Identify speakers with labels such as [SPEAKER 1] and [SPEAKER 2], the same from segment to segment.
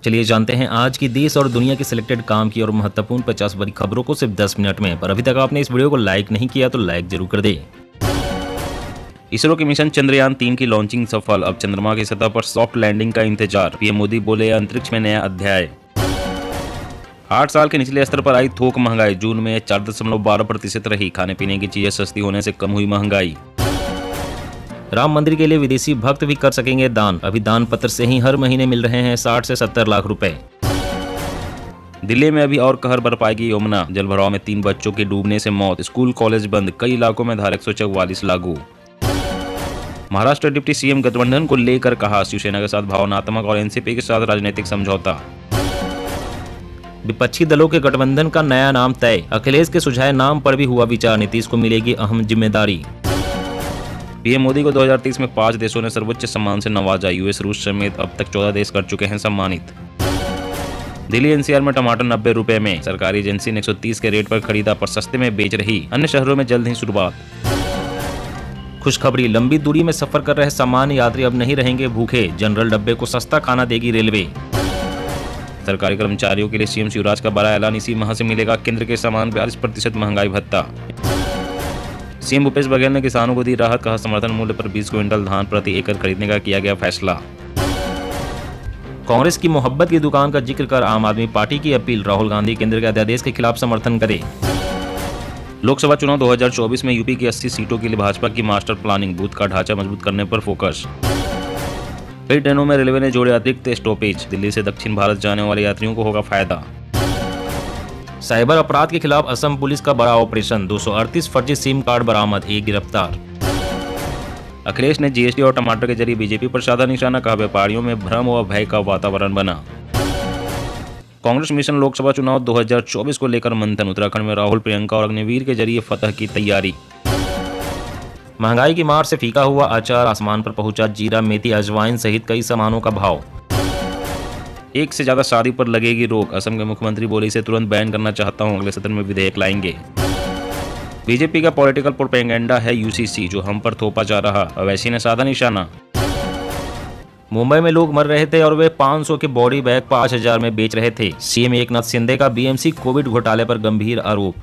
[SPEAKER 1] चलिए जानते हैं आज की देश और दुनिया की सिलेक्टेड काम की और महत्वपूर्ण 50 बड़ी खबरों को सिर्फ 10 मिनट में। पर अभी तक आपने इस वीडियो को लाइक नहीं किया तो लाइक जरूर कर दें। इसरो के मिशन चंद्रयान-3 की लॉन्चिंग सफल, अब चंद्रमा की सतह पर सॉफ्ट लैंडिंग का इंतजार। पीएम मोदी बोले अंतरिक्ष में नया अध्याय। 8 साल के निचले स्तर पर आई थोक महंगाई, जून में 4.12% रही। खाने पीने की चीजें सस्ती होने से कम हुई महंगाई। राम मंदिर के लिए विदेशी भक्त भी कर सकेंगे दान, अभी दान पत्र से ही हर महीने मिल रहे हैं 60 से 70 लाख रुपए। दिल्ली में अभी और कहर बरपाएगी यमुना, जलभराव में 3 बच्चों के डूबने से मौत। स्कूल कॉलेज बंद, कई इलाकों में धारा 144 लागू। महाराष्ट्र डिप्टी सीएम गठबंधन को लेकर कहा, शिवसेना के साथ भावनात्मक और एनसीपी के साथ राजनीतिक समझौता। विपक्षी दलों के गठबंधन का नया नाम तय, अखिलेश के सुझाए नाम पर भी हुआ विचार, नीतीश को मिलेगी अहम जिम्मेदारी। पीएम मोदी को 2030 में 5 देशों ने सर्वोच्च सम्मान से नवाजा, यूएस रूस समेत अब तक 14 देश कर चुके हैं सम्मानित। दिल्ली एनसीआर में टमाटर 90 रुपए में, सरकारी एजेंसी ने 130 के रेट पर खरीदा पर सस्ते में बेच रही, अन्य शहरों में जल्द ही शुरुआत। खुशखबरी, लंबी दूरी में सफर कर रहे सामान्य यात्री अब नहीं रहेंगे भूखे, जनरल डब्बे को सस्ता खाना देगी रेलवे। सरकारी कर्मचारियों के लिए सीएम शिवराज का बड़ा ऐलान, इसी माह से मिलेगा केंद्र के समान 42% महंगाई भत्ता। सीएम भूपेश बघेल ने किसानों को दी राहत, कहा समर्थन मूल्य पर 20 क्विंटल धान प्रति एकड़ खरीदने का किया गया फैसला। कांग्रेस की मोहब्बत की दुकान का जिक्र कर आम आदमी पार्टी की अपील, राहुल गांधी केंद्र के अध्यादेश के खिलाफ समर्थन करें। लोकसभा चुनाव 2024 में यूपी की 80 सीटों के लिए भाजपा की मास्टर प्लानिंग, बूथ का ढांचा मजबूत करने पर फोकस। कई ट्रेनों में रेलवे ने जोड़े अतिरिक्त स्टॉपेज, दिल्ली से दक्षिण भारत जाने वाले यात्रियों को होगा फायदा। साइबर अपराध के खिलाफ असम पुलिस का बड़ा ऑपरेशन, 238 फर्जी सिम कार्ड बरामद, 1 गिरफ्तार। अखिलेश ने जीएसटी और टमाटर के जरिए बीजेपी पर साधा निशाना, कहा व्यापारियों में भ्रम व भय का वातावरण बना। कांग्रेस मिशन लोकसभा चुनाव 2024 को लेकर मंथन, उत्तराखंड में राहुल प्रियंका और अग्निवीर के जरिए फतह की तैयारी। महंगाई की मार से फीका हुआ अचार, आसमान पर पहुंचा जीरा, मेथी, अजवाइन सहित कई सामानों का भाव। 1 से ज्यादा शादी पर लगेगी रोक, असम के मुख्यमंत्री बोले इसे तुरंत बैन करना चाहता हूं, अगले सत्र में विधेयक लाएंगे। बीजेपी का पॉलिटिकल प्रोपेगेंडा है यूसीसी, जो हम पर थोपा जा रहा, अवैसी ने साधा निशाना। मुंबई में लोग मर रहे थे और वे 500 के बॉडी बैग 5000 में बेच रहे थे, सीएम एकनाथ शिंदे का बीएमसी कोविड घोटाले पर गंभीर आरोप।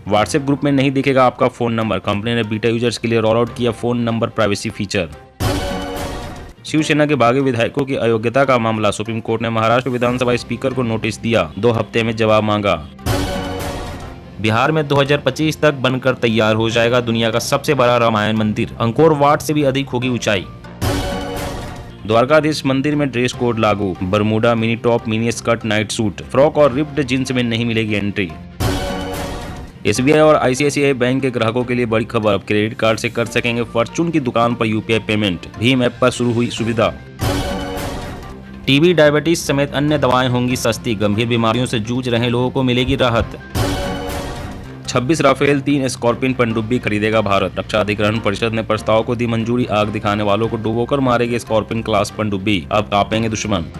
[SPEAKER 1] व्हाट्सएप ग्रुप में नहीं दिखेगा आपका फोन नंबर, कंपनी ने बीटा यूजर्स के लिए रोल आउट किया phone number privacy feature. Shiv Sena के बागी विधायकों की अयोग्यता का मामला, सुप्रीम कोर्ट ने महाराष्ट्र विधानसभा स्पीकर को नोटिस दिया, 2 हफ्ते में जवाब मांगा। बिहार में 2025 तक बनकर तैयार हो जाएगा दुनिया का सबसे बड़ा रामायण मंदिर, अंकोर वाट से भी अधिक होगी ऊंचाई। द्वारकाधीश मंदिर में ड्रेस कोड लागू, Bermuda, mini top, mini skirt, night suit, frock और रिप्ड जींस में नहीं मिलेगी एंट्री। एसबीआई और आईसीआईसीआई बैंक के ग्राहकों के लिए बड़ी खबर, अब क्रेडिट कार्ड से कर सकेंगे फॉर्चून की दुकान पर यूपीआई पेमेंट, भीम ऐप पर शुरू हुई सुविधा। टीबी, डायबिटीज समेत अन्य दवाएं होंगी सस्ती, गंभीर बीमारियों से जूझ रहे लोगों को मिलेगी राहत। 26 राफेल 3 स्कॉर्पियन पनडुब्बी खरीदेगा भारत, रक्षा अधिग्रहण परिषद ने प्रस्ताव को दी मंजूरी, आग दिखाने वालों को डुबोकर मारेगी स्कॉर्पियन क्लास पनडुब्बी, अब कांपेंगे दुश्मन।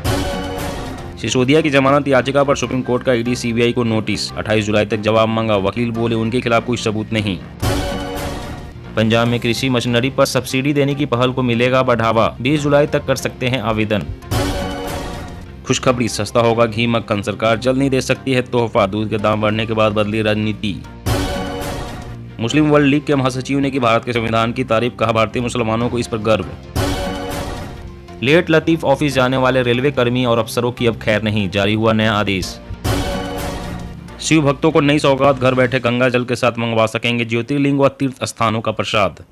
[SPEAKER 1] सिसोदिया की जमानत याचिका पर सुप्रीम कोर्ट का ईडी सीबीआई को नोटिस, 28 जुलाई तक जवाब मांगा, वकील बोले उनके खिलाफ कोई सबूत नहीं। पंजाब में कृषि मशीनरी पर सब्सिडी देने की पहल को मिलेगा बढ़ावा, 20 जुलाई तक कर सकते हैं आवेदन। खुशखबरी, सस्ता होगा घी मक्खन, सरकार जल्द नहीं दे सकती है तोहफा, दूध के दाम बढ़ने के बाद बदली रणनीति। मुस्लिम वर्ल्ड लीग के महासचिव ने की भारत के संविधान की तारीफ, कहा भारतीय मुसलमानों को इस पर गर्व। लेट लतीफ ऑफिस जाने वाले रेलवे कर्मी और अफसरों की अब खैर नहीं, जारी हुआ नया आदेश। शिव भक्तों को नई सौगात, घर बैठे गंगा जल के साथ मंगवा सकेंगे ज्योतिर्लिंग व तीर्थ स्थानों का प्रसाद।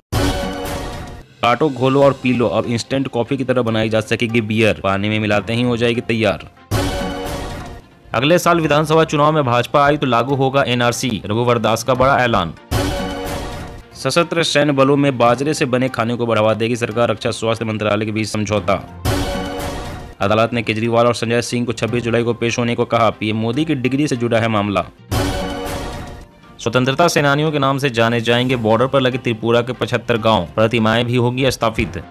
[SPEAKER 1] काटो, घोलो और पी लो, अब इंस्टेंट कॉफी की तरह बनाई जा सकेगी बियर, पानी में मिलाते ही हो जाएगी तैयार। अगले साल विधानसभा चुनाव में भाजपा आई तो लागू होगा एनआरसी, रघुवर दास का बड़ा ऐलान। सशस्त्र सैन्य बलों में बाजरे से बने खाने को बढ़ावा देगी सरकार, रक्षा स्वास्थ्य मंत्रालय के बीच समझौता। अदालत ने केजरीवाल और संजय सिंह को 26 जुलाई को पेश होने को कहा, पीएम मोदी की डिग्री से जुड़ा है मामला। स्वतंत्रता सेनानियों के नाम से जाने जाएंगे बॉर्डर पर लगे त्रिपुरा के 75 गांव, प्रतिमाएं भी होगी स्थापित।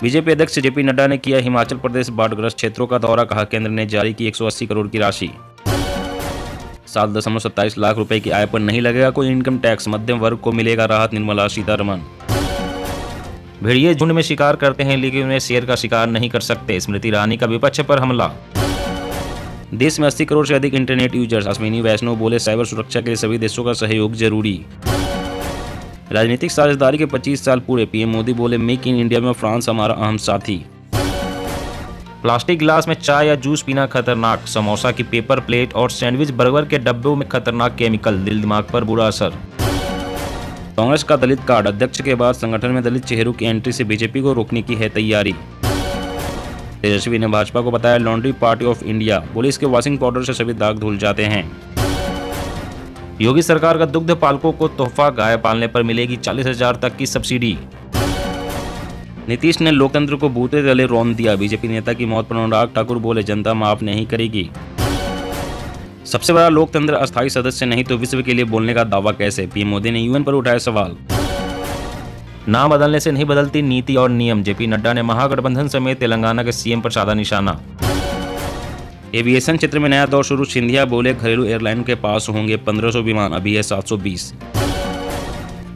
[SPEAKER 1] बीजेपी अध्यक्ष जेपी नड्डा ने किया हिमाचल प्रदेश बाढ़ग्रस्त क्षेत्रों का दौरा, कहा केंद्र ने जारी की 180 करोड़ की राशि। 7.27 लाख रुपए की आय पर नहीं लगेगा कोई इनकम टैक्स, मध्यम वर्ग को मिलेगा राहत, निर्मला सीतारमण। भेड़िए झुंड में शिकार करते हैं लेकिन उन्हें शेर का शिकार नहीं कर सकते, स्मृति ईरानी का विपक्ष पर हमला। देश में 80 करोड़ से अधिक इंटरनेट यूजर्स, अश्विनी वैष्णव बोले साइबर सुरक्षा के लिए सभी देशों का सहयोग जरूरी। राजनीतिक साझेदारी के 25 साल पूरे, पीएम मोदी बोले मेक इन इंडिया में फ्रांस हमारा अहम साथी। प्लास्टिक गिलास में चाय या जूस पीना खतरनाक, समोसा की पेपर प्लेट और सैंडविच बर्गर के डब्बों में खतरनाक केमिकल, दिल दिमाग पर बुरा असर। कांग्रेस का दलित कार्ड, अध्यक्ष के बाद संगठन में दलित चेहरों की एंट्री से बीजेपी को रोकने की है तैयारी। तेजस्वी ने भाजपा को बताया लॉन्ड्री पार्टी ऑफ इंडिया, बोले इसके वॉशिंग पाउडर से सभी दाग धुल जाते हैं। योगी सरकार का दुग्ध पालकों को तोहफा, गाय पालने पर मिलेगी 40,000 तक की सब्सिडी। नीतीश ने लोकतंत्र को बूते तले रौंद दिया, बीजेपी नेता की मौत पर अनुराग ठाकुर बोले जनता माफ नहीं करेगी। सबसे बड़ा लोकतंत्र अस्थायी सदस्य नहीं तो विश्व के लिए बोलने का दावा कैसे, पीएम मोदी ने यूएन पर उठाया सवाल। नाम बदलने से नहीं बदलती नीति और नियम, जेपी नड्डा ने महागठबंधन समेत तेलंगाना के सीएम पर साधा निशाना। एविएशन क्षेत्र में नया दौर शुरू, सिंधिया बोले घरेलू एयरलाइन के पास होंगे 1500 विमान, अभी है 720।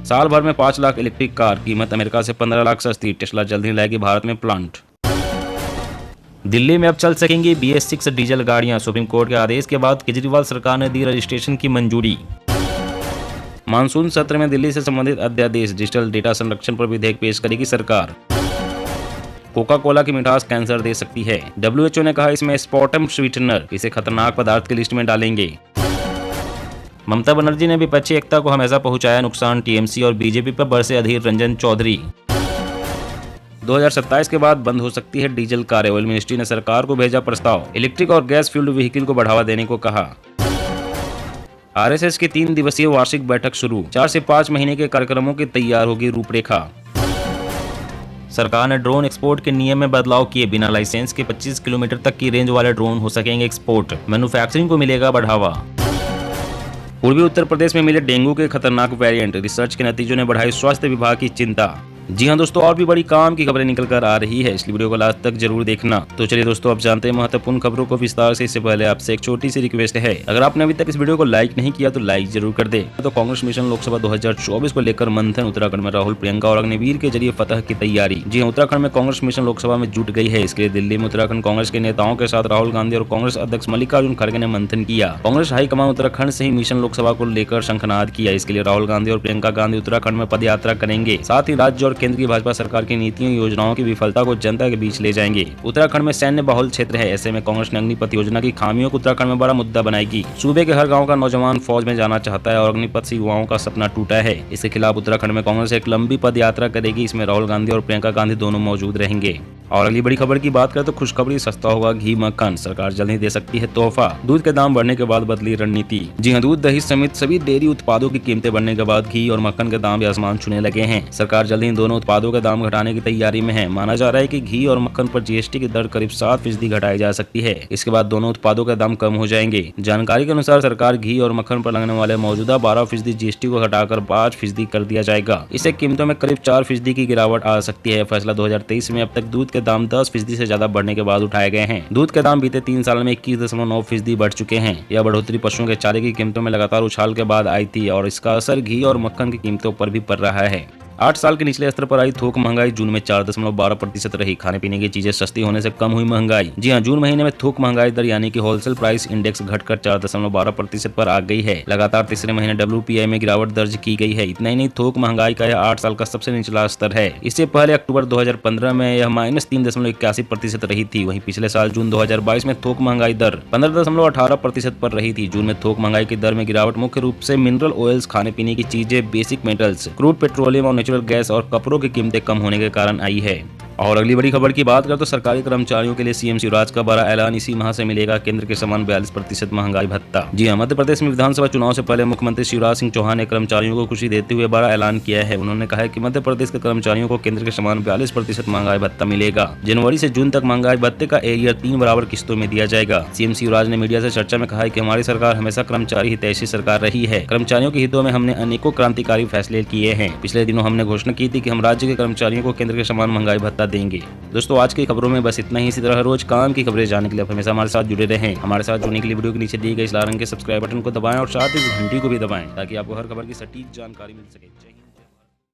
[SPEAKER 1] साल भर में 5 लाख इलेक्ट्रिक कार, कीमत अमेरिका से 15 लाख सस्ती, टेस्ला जल्द ही लाएगी भारत में प्लांट। दिल्ली में अब चल सकेंगी BS6 डीजल गाड़ियां, सुप्रीम कोर्ट के आदेश के बाद केजरीवाल सरकार ने दी रजिस्ट्रेशन की मंजूरी। मानसून सत्र में दिल्ली से संबंधित अध्यादेश, डिजिटल डेटा संरक्षण पर विधेयक पेश करेगी सरकार। कोका कोला की मिठास कैंसर दे सकती है, WHO ने कहा इसमें स्पोर्टम स्वीटनर, इसे खतरनाक पदार्थ की लिस्ट में डालेंगे। ममता बनर्जी ने विपक्षी एकता को हमेशा पहुंचाया नुकसान, TMC और बीजेपी पर बरसे अधीर रंजन चौधरी। 2027 के बाद बंद हो सकती है डीजल कारें, ऑयल मिनिस्ट्री ने सरकार को भेजा प्रस्ताव। इलेक्ट्रिक और गैस फ्यूल्ड व्हीकल को बढ़ावा देने को कहा। RSS की 3 दिवसीय वार्षिक बैठक शुरू, 4 से 5 महीने के कार्यक्रमों की तैयार होगी रूपरेखा। सरकार ने ड्रोन एक्सपोर्ट के नियम में बदलाव किए, बिना लाइसेंस के 25 किलोमीटर तक की रेंज वाले ड्रोन हो सकेंगे एक्सपोर्ट, मैन्युफैक्चरिंग को मिलेगा बढ़ावा। पूर्वी उत्तर प्रदेश में मिले डेंगू के खतरनाक वेरिएंट, रिसर्च के नतीजों ने बढ़ाई स्वास्थ्य विभाग की चिंता। जी हाँ दोस्तों, और भी बड़ी काम की खबरें निकल कर आ रही है, इसलिए वीडियो को लास्ट तक जरूर देखना। तो चलिए दोस्तों, अब जानते हैं महत्वपूर्ण खबरों को विस्तार से। इससे पहले आपसे एक छोटी सी रिक्वेस्ट है, अगर आपने अभी तक इस वीडियो को लाइक नहीं किया तो लाइक जरूर कर दे। तो कांग्रेस मिशन लोकसभा 2024 को लेकर मंथन, उत्तराखंड में राहुल, प्रियंका और अग्निवीर के जरिए फतह की तैयारी। जी हाँ, उत्तराखंड में कांग्रेस मिशन लोकसभा में जुट गई है। इसके लिए दिल्ली में उत्तराखंड कांग्रेस के नेताओं के साथ राहुल गांधी और कांग्रेस अध्यक्ष मल्लिकार्जुन खड़गे ने मंथन किया। कांग्रेस हाईकमान उत्तराखंड से ही मिशन लोकसभा को लेकर शंखनाद किया। इसके लिए राहुल गांधी और प्रियंका गांधी उत्तराखंड में पदयात्रा करेंगे, साथ ही राज्य और केंद्र की भाजपा सरकार की नीतियों योजनाओं की विफलता को जनता के बीच ले जाएंगे। उत्तराखंड में सैन्य बहुल क्षेत्र है, ऐसे में कांग्रेस ने अग्निपथ योजना की खामियों को उत्तराखंड में बड़ा मुद्दा बनाएगी। सूबे के हर गांव का नौजवान फौज में जाना चाहता है और अग्निपथ से युवाओं का सपना टूटा है। इसके खिलाफ उत्तराखंड में कांग्रेस एक लंबी पद यात्रा करेगी। इसमें राहुल गांधी और प्रियंका गांधी दोनों मौजूद रहेंगे। और अगली बड़ी खबर की बात करें तो खुशखबरी, सस्ता होगा घी मक्खन, सरकार जल्द ही दे सकती है तोहफा। दूध के दाम बढ़ने के बाद बदली रणनीति। जी हां, दूध दही समेत सभी डेयरी उत्पादों की कीमतें बढ़ने के बाद घी और मक्खन के दाम भी आसमान छूने लगे हैं। सरकार जल्द ही इन दोनों उत्पादों के दाम घटाने की तैयारी में है। माना जा रहा है कि घी और मक्खन पर GST की दर करीब 7% घटाई जा सकती है। इसके बाद दोनों उत्पादों के दाम कम हो जाएंगे। जानकारी के अनुसार सरकार घी और मक्खन पर लगने वाले मौजूदा 12% GST को घटाकर 5% कर दिया जाएगा। इससे कीमतों में करीब 4% की गिरावट आ सकती है। फैसला 2023 में अब तक दूध के दाम 10% से ज्यादा बढ़ने के बाद उठाए गए हैं। दूध के दाम बीते 3 साल में 21.9% बढ़ चुके हैं। यह बढ़ोतरी पशुओं के चारे की कीमतों में लगातार उछाल के बाद आई थी और इसका असर घी और मक्खन की कीमतों पर भी पड़ रहा है। 8 साल के निचले स्तर पर आई थोक महंगाई, जून में 4.12% रही। खाने पीने की चीजें सस्ती होने से कम हुई महंगाई। जी हां, जून महीने में थोक महंगाई दर यानी कि होलसेल प्राइस इंडेक्स घटकर 4.12% पर आ गई है। लगातार तीसरे महीने WPI में गिरावट दर्ज की गई है। इतना ही नहीं, थोक महंगाई का यह 8 साल का सबसे निचला स्तर है। इससे पहले अक्टूबर 2015 में यह -3.81% रही थी। वहीं पिछले साल जून 2022 में थोक महंगाई दर 15.18% पर रही थी। जून में थोक महंगाई की दर में गिरावट मुख्य रूप से मिनरल ऑयल्स, खाने पीने की चीजें, बेसिक मेटल्स, क्रूड पेट्रोलियम और नेचुरल गैस और कपड़ों की कीमतें कम होने के कारण आई है। और अगली बड़ी खबर की बात करें तो सरकारी कर्मचारियों के लिए CM शिवराज का बड़ा ऐलान, इसी माह से मिलेगा केंद्र के समान 42% महंगाई भत्ता। जी हां, मध्य प्रदेश में विधानसभा चुनाव से पहले मुख्यमंत्री शिवराज सिंह चौहान ने कर्मचारियों को खुशी देते हुए बड़ा ऐलान किया है। उन्होंने कहा है कि मध्य प्रदेश के कर्मचारियों को केंद्र के समान 42% महंगाई भत्ता मिलेगा। जनवरी से जून तक महंगाई भत्ते का एरियर 3 बराबर किस्तों में दिया जाएगा। CM शिवराज ने मीडिया से चर्चा में कहा है कि हमारी सरकार हमेशा कर्मचारी हितैषी सरकार रही है। कर्मचारियों के हितों में हमने अनेकों क्रांतिकारी फैसले किए हैं। पिछले दिनों हमने घोषणा की थी कि हम राज्य के कर्मचारियों को केंद्र के समान महंगाई भत्ता देंगे। दोस्तों, आज की खबरों में बस इतना ही। इसी तरह रोज काम की खबरें जानने के लिए आप हमेशा हमारे साथ जुड़े रहें। हमारे साथ जुड़ने के लिए वीडियो के नीचे दिए गए इस लाल रंग के सब्सक्राइब बटन को दबाएं और साथ ही घंटी को भी दबाएं ताकि आपको हर खबर की सटीक जानकारी मिल सके।